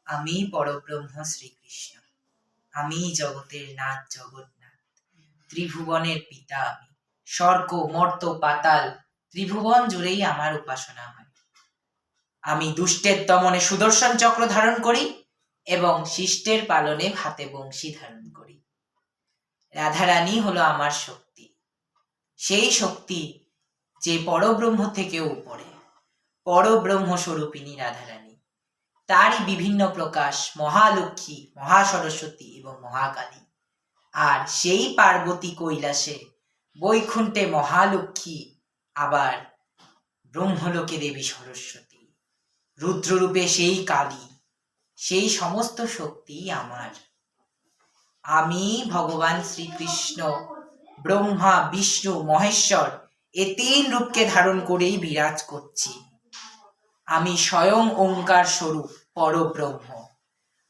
আমি পরব্রহ্ম শ্রীকৃষ্ণ, আমি জগতের নাথ জগন্নাথ, ত্রিভুবনের পিতা আমি। স্বর্গ মর্ত পাতাল ত্রিভুবন জুড়েই আমার উপাসনা হয়। আমি দুষ্টের দমনে সুদর্শন চক্র ধারণ করি এবং শিষ্টের পালনে হাতে বংশী ধারণ করি। রাধারানী হলো আমার শক্তি, সেই শক্তি যে পরব্রহ্ম থেকেও উপরে, পরব্রহ্ম স্বরূপিণী রাধারানী। তারই বিভিন্ন প্রকাশ মহালক্ষ্মী, মহাসরস্বতী এবং মহাকালী। আর সেই পার্বতী কৈলাসে, বৈকুণ্ঠে মহালক্ষ্মী, আবার ব্রহ্মলোকে দেবী সরস্বতী, রুদ্ররূপে সেই কালী। সেই সমস্ত শক্তি আমার। আমি ভগবান শ্রীকৃষ্ণ ব্রহ্মা বিষ্ণু মহেশ্বর এ তিন রূপকে ধারণ করেই বিরাজ করছি। আমি স্বয়ং ওঙ্কার স্বরূপ পরব্রহ্ম,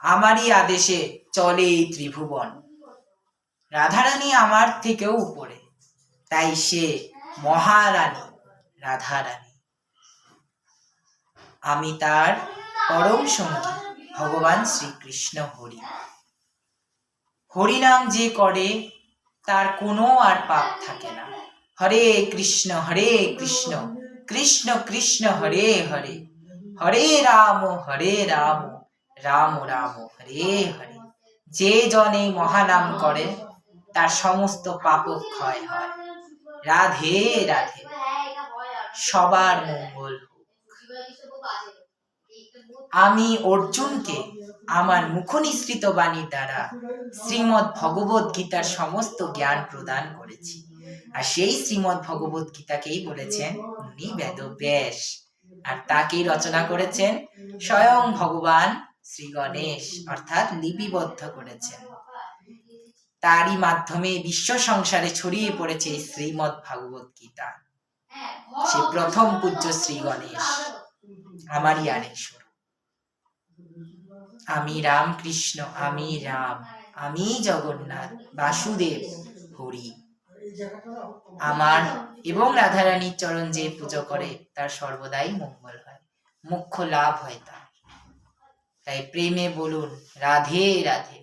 আমারই আদেশে চলে এই ত্রিভুবন। রাধারানী আমার থেকেও উপরে, তাই সে মহারানী রাধারানী। আমি তার পরম সঙ্গী ভগবান শ্রীকৃষ্ণ হরি। হরিনাম যে করে তার কোনো আর পাপ থাকে না। হরে কৃষ্ণ কৃষ্ণ কৃষ্ণ হরে হরে, হরে রাম রাম রাম হরে হরে। যে জনে মহানাম করে তার সমস্ত পাপ ক্ষয় হয়। রাধে রাধে, সবার মঙ্গল হোক। আমি অর্জুনকে আমার মুখনিসৃত বাণী দ্বারা শ্রীমদ্ ভগবত গীতার সমস্ত জ্ঞান প্রদান করেছি। আর সেই শ্রীমদ্ ভগবত গীতাকেই বলেছেন উনি বেদব্যাস, আর তাকেই রচনা করেছেন স্বয়ং ভগবান শ্রী গণেশ, অর্থাৎ লিপিবদ্ধ করেছেন। তারই মাধ্যমে বিশ্ব সংসারে ছড়িয়ে পড়েছে শ্রীমদ্ ভগবত গীতা। সে প্রথম পূজ্য শ্রী গণেশ আমারই আরেক স্বরূপ। আমি রামকৃষ্ণ, আমি রাম, আমি জগন্নাথ, বাসুদেব হরি। আমার এবং রাধারানীর চরণ যে পুজো করে তার সর্বদাই মঙ্গল হয়, মুখ্য লাভ হয় তার। তাই প্রেমে বলুন রাধে রাধে।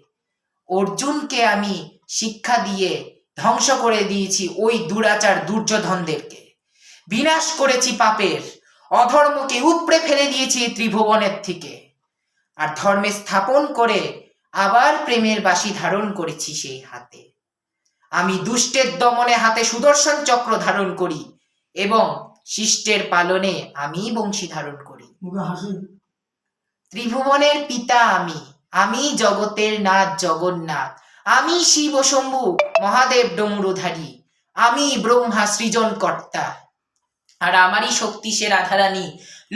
অর্জুনকে আমি শিক্ষা দিয়ে ধ্বংস করে দিয়েছি ওই দুরাচার দুর্যোধনদেরকে, বিনাশ করেছি পাপের, অধর্মকে উপড়ে ফেলে দিয়েছি ত্রিভুবনের থেকে, আর ধর্মে স্থাপন করে আবার প্রেমের বাঁশি ধারণ করেছি সেই হাতে। আমি দুষ্টের দমনে হাতে সুদর্শন চক্র ধারণ করি এবং শিষ্টের পালনে আমি বংশী ধারণ করি। ত্রিভুবনের পিতা আমি, আমি জগতের নাথ জগন্নাথ, আমি শিব শম্ভু মহাদেব ডমরুধারী, আমি ব্রহ্মা সৃজন কর্তা। আর আমারই শক্তি সে রাধারানী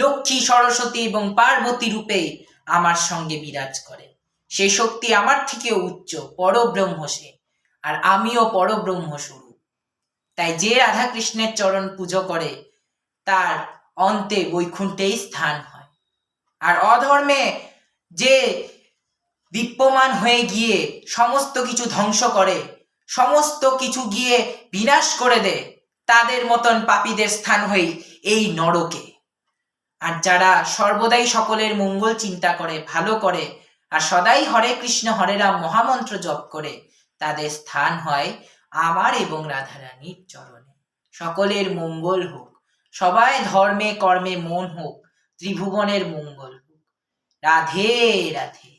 লক্ষ্মী সরস্বতী এবং পার্বতী রূপে আমার সঙ্গে বিরাজ করে। সে শক্তি আমার থেকে উচ্চ, পরব্রহ্ম সে, আর আমিও পরব্রহ্ম স্বরূপ। তাই যে রাধা কৃষ্ণের চরণ পুজো করে তার অন্তে বৈকুণ্ঠেই স্থান হয়। আর অধর্মে যে দীপ্যমান হয়ে গিয়ে সমস্ত কিছু ধ্বংস করে, সমস্ত কিছু গিয়ে বিনাশ করে দেয়, তাদের মতন পাপীদের স্থান হই এই নরকে। আর যারা সর্বদাই সকলের মঙ্গল চিন্তা করে, ভালো করে, আর সদাই হরে কৃষ্ণ হরে রাম মহামন্ত্র জপ করে, তাদের স্থান হয় আমার এবং রাধারানীর চরণে। সকলের মঙ্গল হোক, সবাই ধর্মে কর্মে মন হোক, ত্রিভুবনের মঙ্গল হোক। রাধে রাধে।